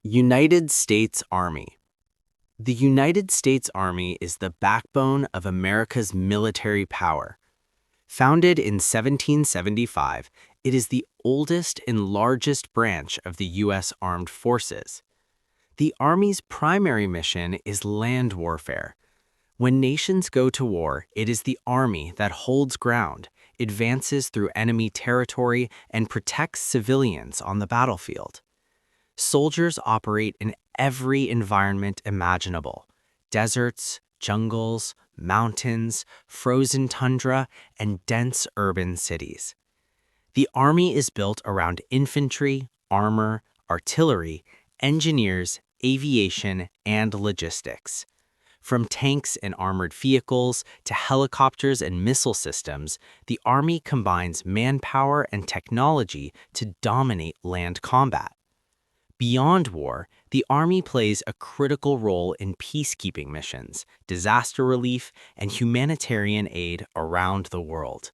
United States Army. The United States Army is the backbone of America's military power. Founded in 1775, it is the oldest and largest branch of the U.S. Armed Forces. The Army's primary mission is land warfare. When nations go to war, it is the Army that holds ground, advances through enemy territory, and protects civilians on the battlefield. Soldiers operate in every environment imaginable: deserts, jungles, mountains, frozen tundra, and dense urban cities. The Army is built around infantry, armor, artillery, engineers, aviation, and logistics. From tanks and armored vehicles to helicopters and missile systems, the Army combines manpower and technology to dominate land combat. Beyond war, the Army plays a critical role in peacekeeping missions, disaster relief, and humanitarian aid around the world.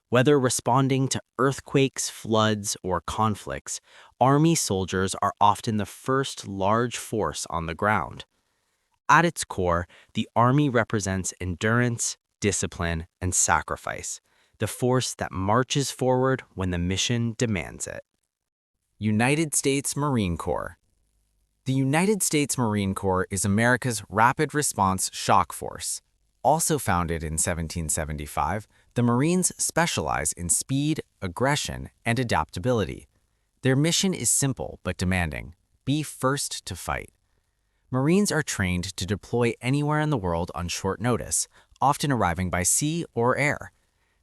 Whether responding to earthquakes, floods, or conflicts, Army soldiers are often the first large force on the ground. At its core, the Army represents endurance, discipline, and sacrifice, the force that marches forward when the mission demands it. United States Marine Corps. The United States Marine Corps is America's rapid response shock force. Also founded in 1775, the Marines specialize in speed, aggression, and adaptability. Their mission is simple but demanding: be first to fight. Marines are trained to deploy anywhere in the world on short notice, often arriving by sea or air.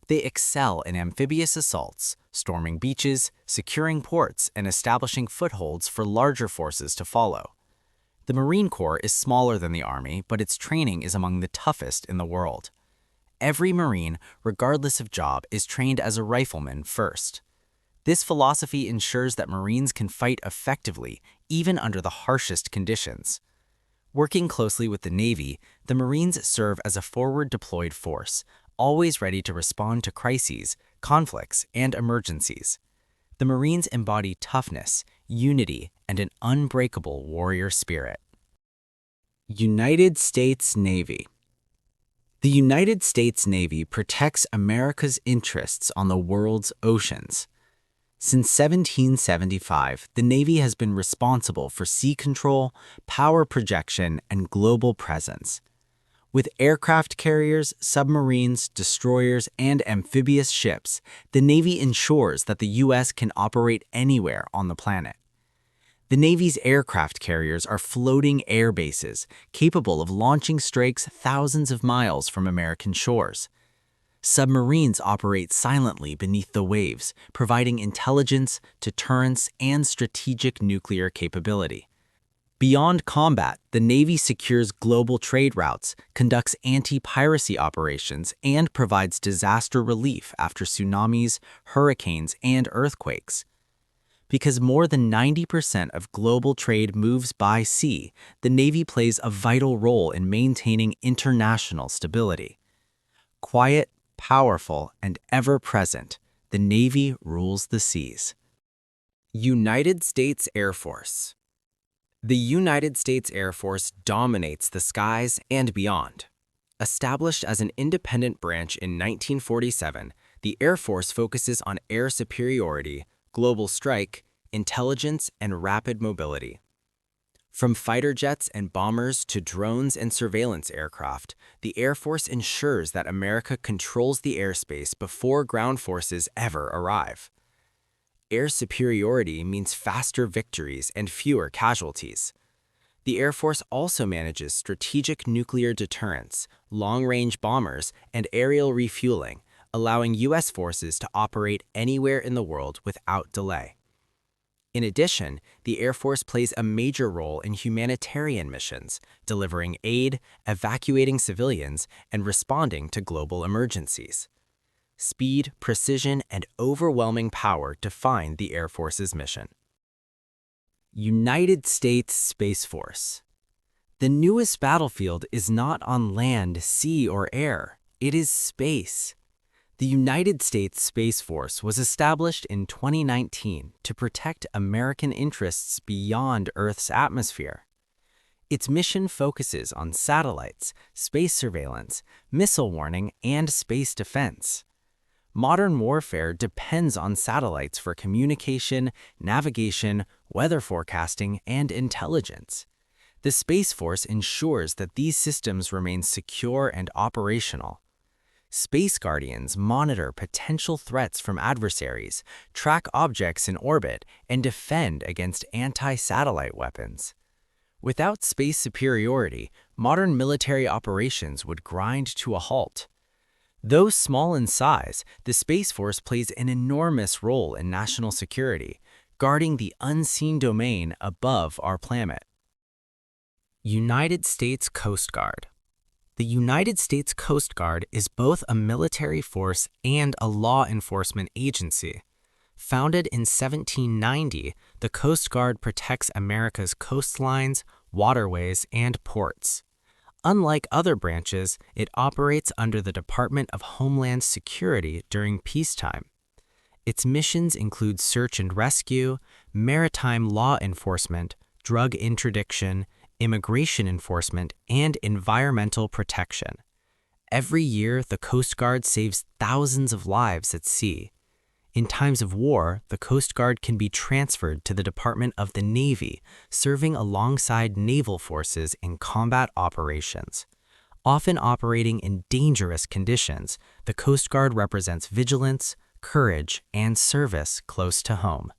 They excel in amphibious assaults, storming beaches, securing ports, and establishing footholds for larger forces to follow. The Marine Corps is smaller than the Army, but its training is among the toughest in the world. Every Marine, regardless of job, is trained as a rifleman first. This philosophy ensures that Marines can fight effectively, even under the harshest conditions. Working closely with the Navy, the Marines serve as a forward-deployed force, always ready to respond to crises, conflicts, and emergencies. The Marines embody toughness, unity, and an unbreakable warrior spirit. United States Navy. The United States Navy protects America's interests on the world's oceans. Since 1775, the Navy has been responsible for sea control, power projection, and global presence. With aircraft carriers, submarines, destroyers, and amphibious ships, the Navy ensures that the U.S. can operate anywhere on the planet. The Navy's aircraft carriers are floating air bases capable of launching strikes thousands of miles from American shores. Submarines operate silently beneath the waves, providing intelligence, deterrence, and strategic nuclear capability. Beyond combat, the Navy secures global trade routes, conducts anti-piracy operations, and provides disaster relief after tsunamis, hurricanes, and earthquakes. Because more than 90% of global trade moves by sea, the Navy plays a vital role in maintaining international stability. Quiet, powerful, and ever-present, the Navy rules the seas. United States Air Force. The United States Air Force dominates the skies and beyond. Established as an independent branch in 1947, the Air Force focuses on air superiority, global strike, intelligence, and rapid mobility. From fighter jets and bombers to drones and surveillance aircraft, the Air Force ensures that America controls the airspace before ground forces ever arrive. Air superiority means faster victories and fewer casualties. The Air Force also manages strategic nuclear deterrence, long-range bombers, and aerial refueling, allowing U.S. forces to operate anywhere in the world without delay. In addition, the Air Force plays a major role in humanitarian missions, delivering aid, evacuating civilians, and responding to global emergencies. Speed, precision, and overwhelming power define the Air Force's mission. United States Space Force. The newest battlefield is not on land, sea, or air. It is space. The United States Space Force was established in 2019 to protect American interests beyond Earth's atmosphere. Its mission focuses on satellites, space surveillance, missile warning, and space defense. Modern warfare depends on satellites for communication, navigation, weather forecasting, and intelligence. The Space Force ensures that these systems remain secure and operational. Space Guardians monitor potential threats from adversaries, track objects in orbit, and defend against anti-satellite weapons. Without space superiority, modern military operations would grind to a halt. Though small in size, the Space Force plays an enormous role in national security, guarding the unseen domain above our planet. United States Coast Guard. The United States Coast Guard is both a military force and a law enforcement agency. Founded in 1790, the Coast Guard protects America's coastlines, waterways, and ports. Unlike other branches, it operates under the Department of Homeland Security during peacetime. Its missions include search and rescue, maritime law enforcement, drug interdiction, immigration enforcement, and environmental protection. Every year, the Coast Guard saves thousands of lives at sea. In times of war, the Coast Guard can be transferred to the Department of the Navy, serving alongside naval forces in combat operations. Often operating in dangerous conditions, the Coast Guard represents vigilance, courage, and service close to home.